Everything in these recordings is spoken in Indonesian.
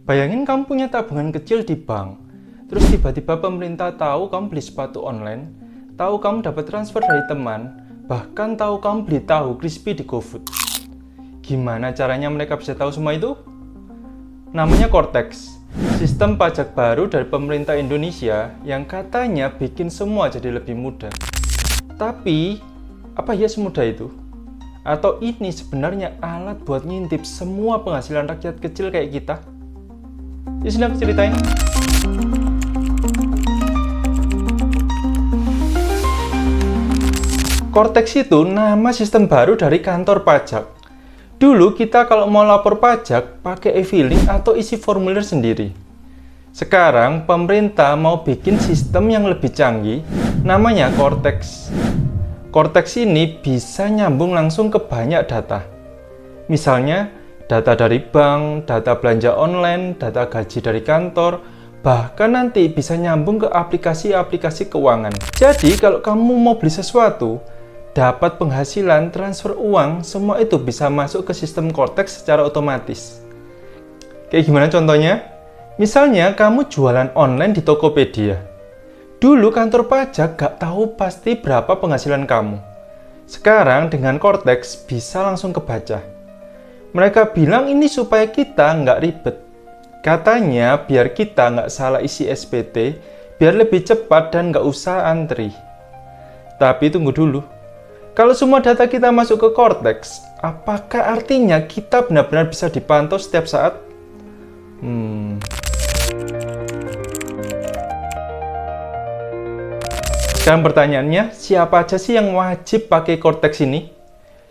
Bayangin kamu punya tabungan kecil di bank, terus tiba-tiba pemerintah tahu kamu beli sepatu online, tahu kamu dapat transfer dari teman, bahkan tahu kamu beli tahu crispy di GoFood. Gimana caranya mereka bisa tahu semua itu? Namanya Cortex, sistem pajak baru dari pemerintah Indonesia yang katanya bikin semua jadi lebih mudah. Tapi, apa ya semudah itu? Atau ini sebenarnya alat buat ngintip semua penghasilan rakyat kecil kayak kita? Ya sudah, aku ceritain. Cortex itu nama sistem baru dari kantor pajak. Dulu kita kalau mau lapor pajak pakai e-filing atau isi formulir sendiri. Sekarang pemerintah mau bikin sistem yang lebih canggih, namanya Cortex. Cortex ini bisa nyambung langsung ke banyak data. Misalnya, data dari bank, data belanja online, data gaji dari kantor, bahkan nanti bisa nyambung ke aplikasi-aplikasi keuangan. Jadi, kalau kamu mau beli sesuatu, dapat penghasilan, transfer uang, semua itu bisa masuk ke sistem Cortex secara otomatis. Kayak gimana contohnya? Misalnya, kamu jualan online di Tokopedia. Dulu kantor pajak gak tahu pasti berapa penghasilan kamu. Sekarang dengan Cortex bisa langsung kebaca. Mereka bilang ini supaya kita nggak ribet. Katanya biar kita nggak salah isi SPT, biar lebih cepat dan nggak usah antri. Tapi tunggu dulu. Kalau semua data kita masuk ke Cortex, apakah artinya kita benar-benar bisa dipantau setiap saat? Sekarang pertanyaannya, siapa aja sih yang wajib pakai Cortex ini?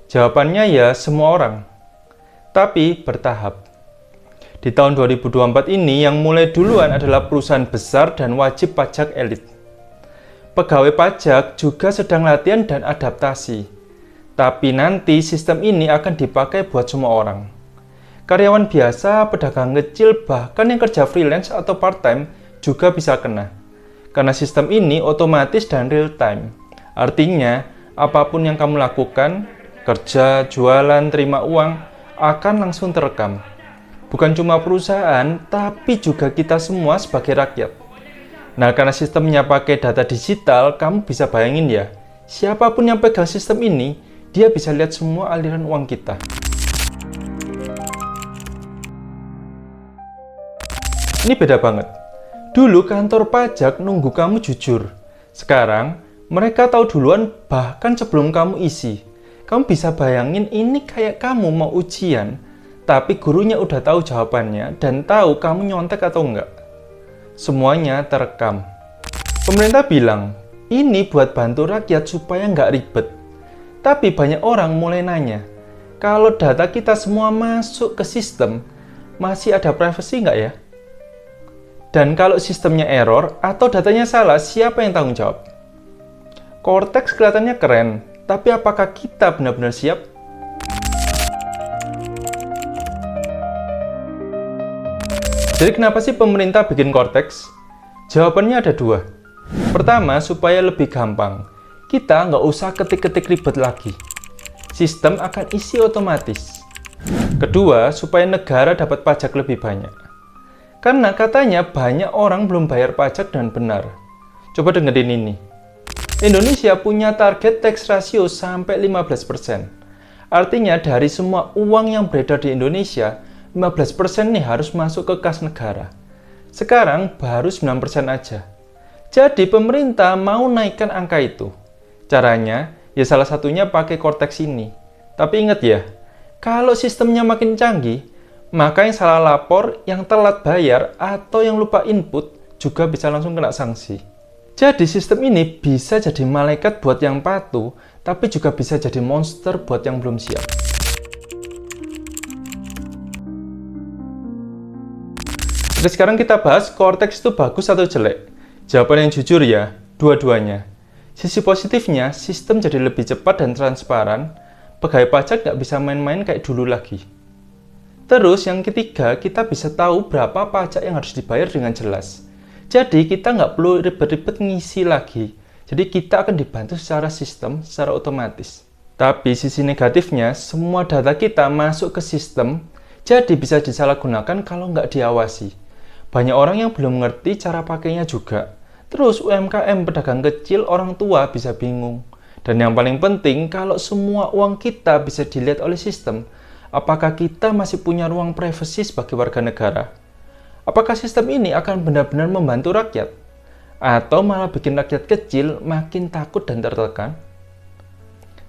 Jawabannya ya semua orang. Tapi bertahap. Di tahun 2024 ini yang mulai duluan adalah perusahaan besar dan wajib pajak elit. Pegawai pajak juga sedang latihan dan adaptasi. Tapi nanti sistem ini akan dipakai buat semua orang. Karyawan biasa, pedagang kecil, bahkan yang kerja freelance atau part-time juga bisa kena. Karena sistem ini otomatis dan real time. Artinya, apapun yang kamu lakukan, kerja, jualan, terima uang, akan langsung terekam. Bukan cuma perusahaan, tapi juga kita semua sebagai rakyat. Nah, karena sistemnya pakai data digital, kamu bisa bayangin ya, siapapun yang pegang sistem ini, dia bisa lihat semua aliran uang kita. Ini beda banget. Dulu kantor pajak nunggu kamu jujur. Sekarang, mereka tahu duluan bahkan sebelum kamu isi. Kamu bisa bayangin ini kayak kamu mau ujian, tapi gurunya udah tahu jawabannya dan tahu kamu nyontek atau enggak. Semuanya terekam. Pemerintah bilang, ini buat bantu rakyat supaya nggak ribet. Tapi banyak orang mulai nanya, kalau data kita semua masuk ke sistem, masih ada privacy nggak ya? Dan kalau sistemnya error atau datanya salah, siapa yang tanggung jawab? Cortex kelihatannya keren, tapi apakah kita benar-benar siap? Jadi kenapa sih pemerintah bikin Cortex? Jawabannya ada dua. Pertama, supaya lebih gampang. Kita nggak usah ketik-ketik ribet lagi. Sistem akan isi otomatis. Kedua, supaya negara dapat pajak lebih banyak. Karena katanya banyak orang belum bayar pajak dan benar. Coba dengerin ini. Indonesia punya target tax ratio sampai 15%. Artinya dari semua uang yang beredar di Indonesia, 15% nih harus masuk ke kas negara. Sekarang baru 9% aja. Jadi pemerintah mau naikkan angka itu. Caranya, ya salah satunya pakai Cortex ini. Tapi ingat ya, kalau sistemnya makin canggih, maka yang salah lapor, yang telat bayar, atau yang lupa input juga bisa langsung kena sanksi. Jadi sistem ini bisa jadi malaikat buat yang patuh, tapi juga bisa jadi monster buat yang belum siap. Oke, sekarang kita bahas Cortex itu bagus atau jelek. Jawaban yang jujur ya, dua-duanya. Sisi positifnya, sistem jadi lebih cepat dan transparan, pegawai pajak nggak bisa main-main kayak dulu lagi. Terus yang ketiga, kita bisa tahu berapa pajak yang harus dibayar dengan jelas. Jadi kita nggak perlu ribet-ribet ngisi lagi. Jadi kita akan dibantu secara sistem, secara otomatis. Tapi sisi negatifnya, semua data kita masuk ke sistem, Jadi bisa disalahgunakan kalau nggak diawasi. Banyak orang yang belum ngerti cara pakainya juga. Terus UMKM pedagang kecil, orang tua bisa bingung. Dan yang paling penting, kalau semua uang kita bisa dilihat oleh sistem, apakah kita masih punya ruang privasi sebagai warga negara? Apakah sistem ini akan benar-benar membantu rakyat? Atau malah bikin rakyat kecil makin takut dan tertekan?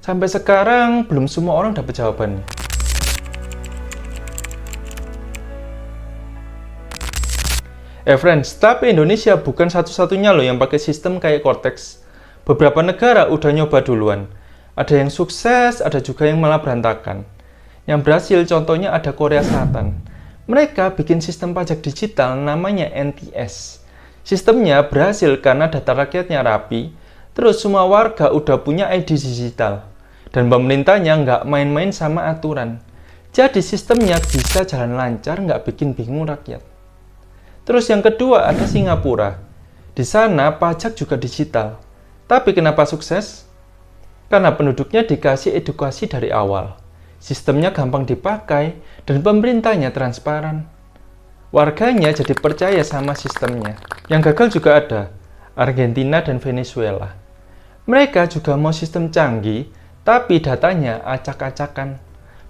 Sampai sekarang, belum semua orang dapat jawabannya. Friends, tapi Indonesia bukan satu-satunya loh yang pakai sistem kayak Cortex. Beberapa negara udah nyoba duluan. Ada yang sukses, ada juga yang malah berantakan. Yang berhasil contohnya ada Korea Selatan. Mereka bikin sistem pajak digital namanya NTS. Sistemnya berhasil karena data rakyatnya rapi, terus semua warga udah punya ID digital. Dan pemerintahnya nggak main-main sama aturan. Jadi sistemnya bisa jalan lancar, nggak bikin bingung rakyat. Terus yang kedua ada Singapura. Di sana pajak juga digital. Tapi kenapa sukses? Karena penduduknya dikasih edukasi dari awal. Sistemnya gampang dipakai dan pemerintahnya transparan. Warganya jadi percaya sama sistemnya. Yang gagal juga ada Argentina dan Venezuela. Mereka juga mau sistem canggih, tapi datanya acak-acakan.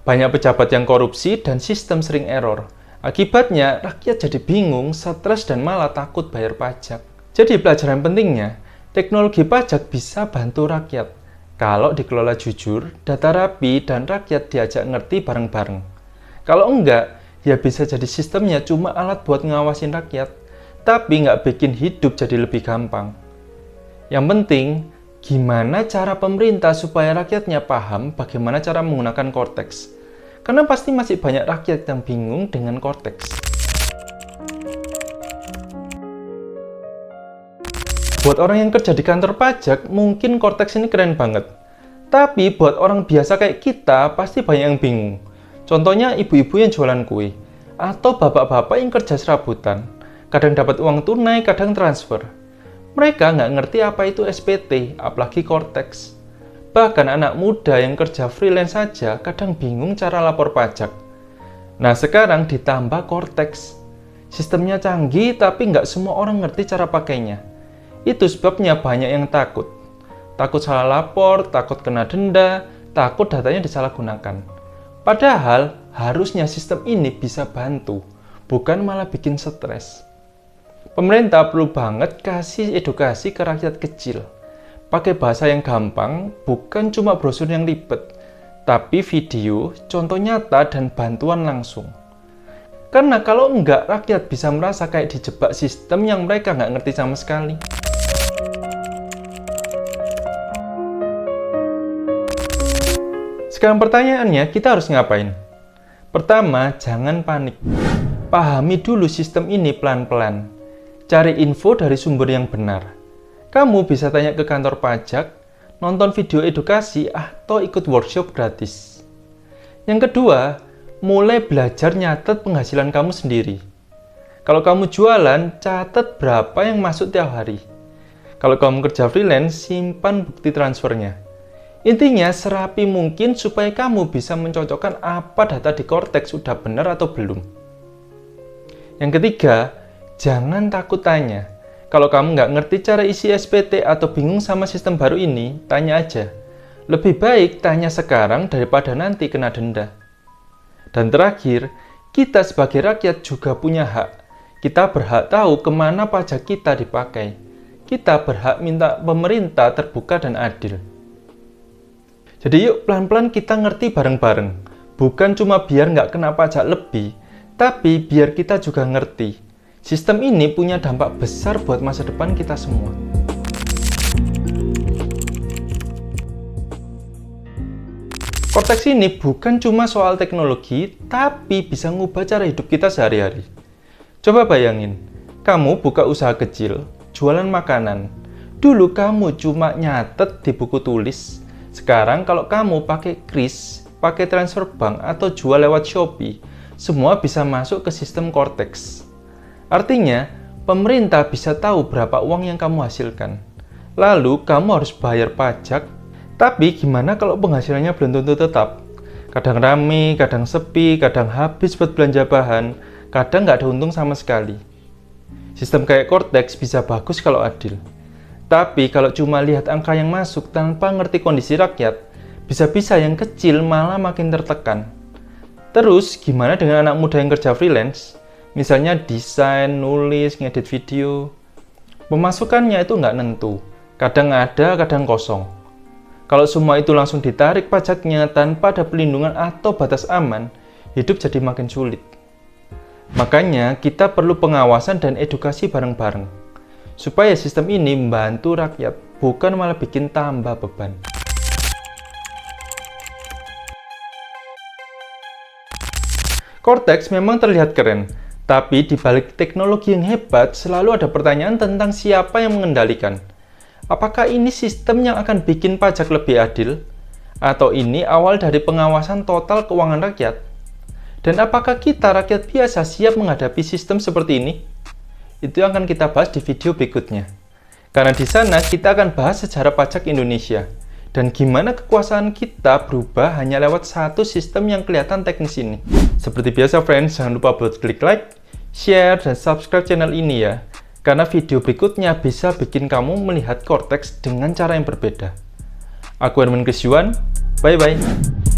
Banyak pejabat yang korupsi dan sistem sering error. Akibatnya, rakyat jadi bingung, stres, dan malah takut bayar pajak. Jadi pelajaran pentingnya, teknologi pajak bisa bantu rakyat. Kalau dikelola jujur, data rapi, dan rakyat diajak ngerti bareng-bareng. Kalau enggak, ya bisa jadi sistemnya cuma alat buat ngawasin rakyat, tapi nggak bikin hidup jadi lebih gampang. Yang penting, gimana cara pemerintah supaya rakyatnya paham bagaimana cara menggunakan Cortex. Karena pasti masih banyak rakyat yang bingung dengan Cortex. Buat orang yang kerja di kantor pajak, mungkin Cortex ini keren banget. Tapi buat orang biasa kayak kita, pasti banyak yang bingung. Contohnya ibu-ibu yang jualan kue, atau bapak-bapak yang kerja serabutan. Kadang dapat uang tunai, kadang transfer. Mereka nggak ngerti apa itu SPT, apalagi Cortex. Bahkan anak muda yang kerja freelance saja kadang bingung cara lapor pajak. Nah sekarang ditambah Cortex. Sistemnya canggih tapi nggak semua orang ngerti cara pakainya. Itu sebabnya banyak yang takut. Takut salah lapor, takut kena denda, takut datanya disalahgunakan. Padahal harusnya sistem ini bisa bantu, bukan malah bikin stres. Pemerintah perlu banget kasih edukasi ke rakyat kecil. Pakai bahasa yang gampang, bukan cuma brosur yang ribet, tapi video, contoh nyata, dan bantuan langsung. Karena kalau enggak, rakyat bisa merasa kayak dijebak sistem yang mereka nggak ngerti sama sekali. Sekarang pertanyaannya, kita harus ngapain? Pertama, jangan panik. Pahami dulu sistem ini pelan-pelan. Cari info dari sumber yang benar. Kamu bisa tanya ke kantor pajak, nonton video edukasi, atau ikut workshop gratis. Yang kedua, mulai belajar nyatet penghasilan kamu sendiri. Kalau kamu jualan, catat berapa yang masuk tiap hari. Kalau kamu kerja freelance, simpan bukti transfernya. Intinya, serapi mungkin supaya kamu bisa mencocokkan apa data di Cortex sudah benar atau belum. Yang ketiga, jangan takut tanya. Kalau kamu nggak ngerti cara isi SPT atau bingung sama sistem baru ini, tanya aja. Lebih baik tanya sekarang daripada nanti kena denda. Dan terakhir, kita sebagai rakyat juga punya hak. Kita berhak tahu kemana pajak kita dipakai. Kita berhak minta pemerintah terbuka dan adil. Jadi yuk pelan-pelan kita ngerti bareng-bareng. Bukan cuma biar nggak kena pajak lebih, tapi biar kita juga ngerti. Sistem ini punya dampak besar buat masa depan kita semua. Cortex ini bukan cuma soal teknologi, tapi bisa ngubah cara hidup kita sehari-hari. Coba bayangin, kamu buka usaha kecil, jualan makanan. Dulu kamu cuma nyatet di buku tulis. Sekarang kalau kamu pakai kris, pakai transfer bank, atau jual lewat Shopee, semua bisa masuk ke sistem Cortex. Artinya, pemerintah bisa tahu berapa uang yang kamu hasilkan. Lalu, kamu harus bayar pajak. Tapi gimana kalau penghasilannya belum tentu tetap? Kadang rame, kadang sepi, kadang habis buat belanja bahan, kadang nggak ada untung sama sekali. Sistem kayak Cortex bisa bagus kalau adil. Tapi kalau cuma lihat angka yang masuk tanpa ngerti kondisi rakyat, bisa-bisa yang kecil malah makin tertekan. Terus, gimana dengan anak muda yang kerja freelance? Misalnya desain, nulis, ngedit video. Pemasukannya itu nggak nentu. Kadang ada, kadang kosong. Kalau semua itu langsung ditarik pajaknya tanpa ada pelindungan atau batas aman, hidup jadi makin sulit. Makanya, kita perlu pengawasan dan edukasi bareng-bareng, supaya sistem ini membantu rakyat, bukan malah bikin tambah beban. Cortex memang terlihat keren, tapi di balik teknologi yang hebat, selalu ada pertanyaan tentang siapa yang mengendalikan. Apakah ini sistem yang akan bikin pajak lebih adil? Atau ini awal dari pengawasan total keuangan rakyat? Dan apakah kita rakyat biasa siap menghadapi sistem seperti ini? Itu yang akan kita bahas di video berikutnya. Karena di sana kita akan bahas sejarah pajak Indonesia dan gimana kekuasaan kita berubah hanya lewat satu sistem yang kelihatan teknis ini. Seperti biasa friends, jangan lupa buat klik like, share, dan subscribe channel ini ya. Karena video berikutnya bisa bikin kamu melihat Cortex dengan cara yang berbeda. Aku Herman Krisyuan, bye-bye.